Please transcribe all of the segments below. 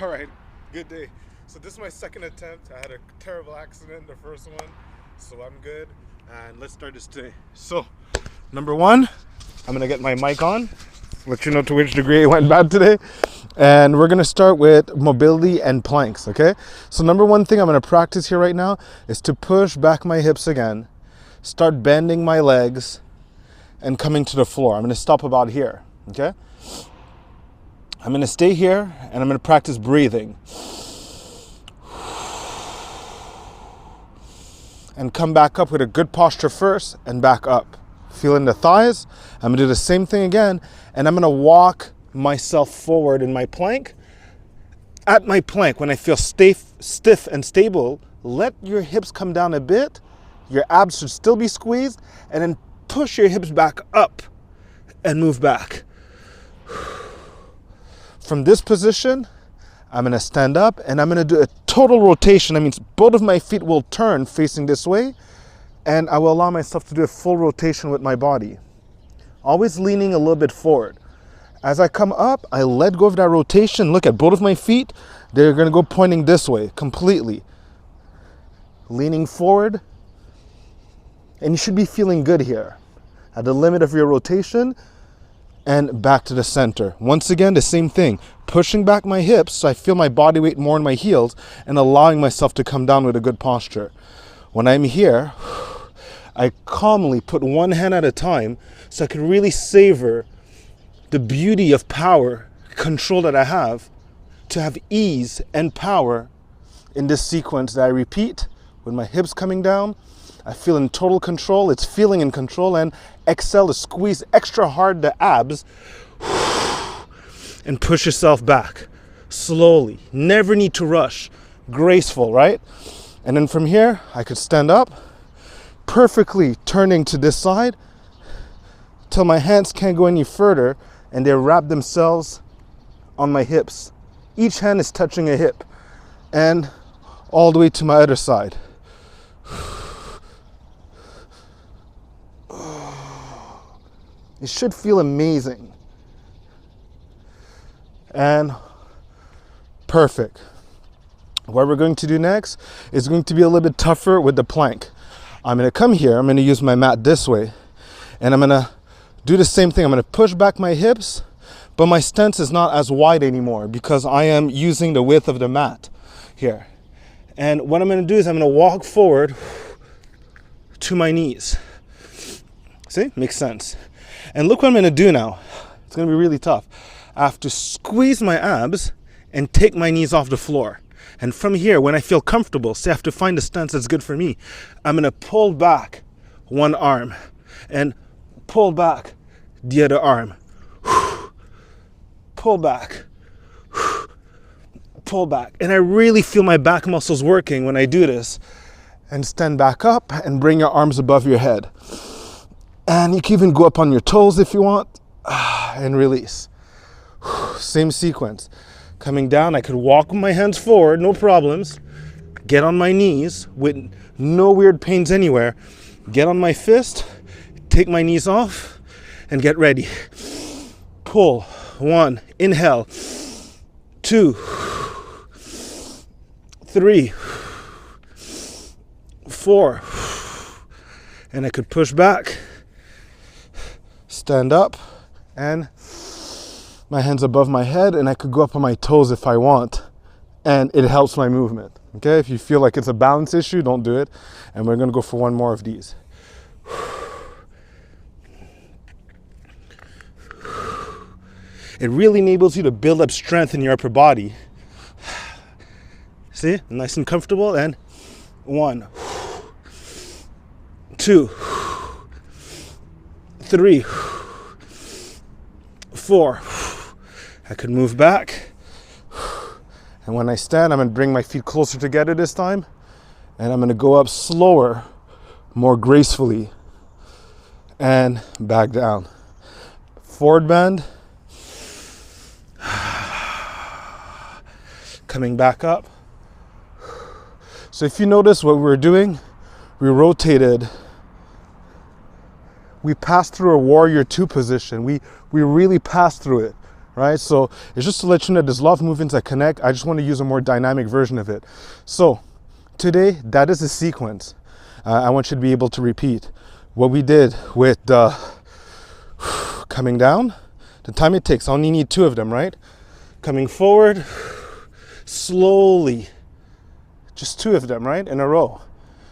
All right, good day. So this is my second attempt. I had a terrible accident the first one, so I'm good. And let's start this today. So, number one, I'm gonna get my mic on, let you know to which degree it went bad today. And we're gonna start with mobility and planks, okay? So number one thing I'm gonna practice here right now is to push back my hips again, start bending my legs, and coming to the floor. I'm gonna stop about here, okay? I'm gonna stay here and I'm gonna practice breathing. And come back up with a good posture first and back up. Feeling the thighs. I'm gonna do the same thing again and I'm gonna walk myself forward in my plank. At my plank, when I feel stiff and stable, let your hips come down a bit. Your abs should still be squeezed and then push your hips back up and move back. From this position, I'm gonna stand up and I'm gonna do a total rotation. That means both of my feet will turn facing this way and I will allow myself to do a full rotation with my body. Always leaning a little bit forward. As I come up, I let go of that rotation. Look at both of my feet. They're gonna go pointing this way completely. Leaning forward. And you should be feeling good here. At the limit of your rotation, and back to the center. Once again, the same thing. Pushing back my hips so I feel my body weight more in my heels and allowing myself to come down with a good posture. When I'm here, I calmly put one hand at a time so I can really savor the beauty of power, control that I have to have ease and power in this sequence that I repeat with my hips coming down. I feel in total control. It's feeling in control, and exhale to squeeze extra hard the abs and push yourself back slowly. Never need to rush. Graceful, right? And then from here, I could stand up, perfectly turning to this side till my hands can't go any further and they wrap themselves on my hips. Each hand is touching a hip and all the way to my other side. It should feel amazing. And perfect. What we're going to do next is going to be a little bit tougher with the plank. I'm gonna come here, I'm gonna use my mat this way, and I'm gonna do the same thing. I'm gonna push back my hips, but my stance is not as wide anymore because I am using the width of the mat here. And what I'm gonna do is I'm gonna walk forward to my knees. See, makes sense. And look what I'm gonna do now. It's gonna be really tough. I have to squeeze my abs and take my knees off the floor. And from here, when I feel comfortable, say I have to find a stance that's good for me, I'm gonna pull back one arm and pull back the other arm. Pull back. Pull back. And I really feel my back muscles working when I do this. And stand back up and bring your arms above your head. And you can even go up on your toes if you want, and release. Same sequence. Coming down, I could walk with my hands forward, no problems. Get on my knees with no weird pains anywhere. Get on my fist, take my knees off, and get ready. Pull. 1, inhale. 2, 3, 4. And I could push back. Stand up and my hands above my head, and I could go up on my toes if I want, and it helps my movement. Okay, if you feel like it's a balance issue, don't do it. And we're gonna go for one more of these. It really enables you to build up strength in your upper body. See, nice and comfortable. And 1, 2, 3, 4. I could move back. And when I stand, I'm gonna bring my feet closer together this time. And I'm gonna go up slower, more gracefully. And back down. Forward bend. Coming back up. So if you notice what we were doing, we rotated. We passed through a warrior 2 position. We really passed through it, right? So it's just to let you know there's a lot of movements that connect. I just want to use a more dynamic version of it. So today, that is the sequence. I want you to be able to repeat what we did with the coming down, the time it takes. I only need 2 of them, right? Coming forward, slowly, just 2 of them, right? In a row,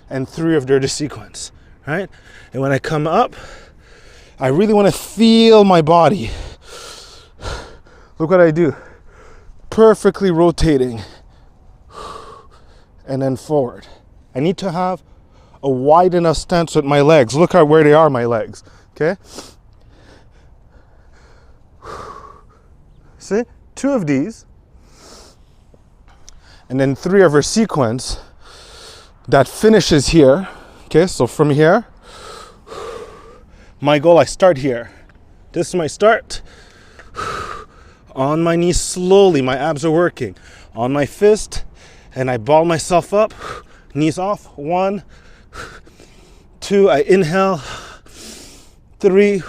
and 3 of the sequence, right? And when I come up, I really want to feel my body. Look what I do. Perfectly rotating. And then forward. I need to have a wide enough stance with my legs. Look at where they are, my legs. Okay? See? 2 of these. And then 3 of our sequence that finishes here. Okay, so from here, my goal, I start here. This is my start. On my knees slowly, my abs are working. On my fist, and I ball myself up, knees off. 1, 2, I inhale. 3,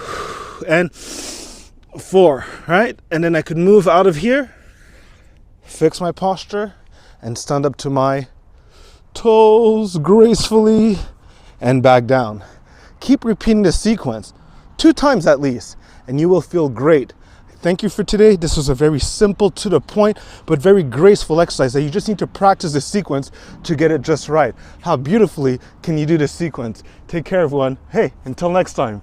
and 4, right? And then I could move out of here, fix my posture, and stand up to my toes gracefully and back down. Keep repeating the sequence 2 times at least, and you will feel great. Thank you for today. This was a very simple, to the point, but very graceful exercise that you just need to practice the sequence to get it just right. How beautifully can you do this sequence? Take care, everyone. Hey, until next time.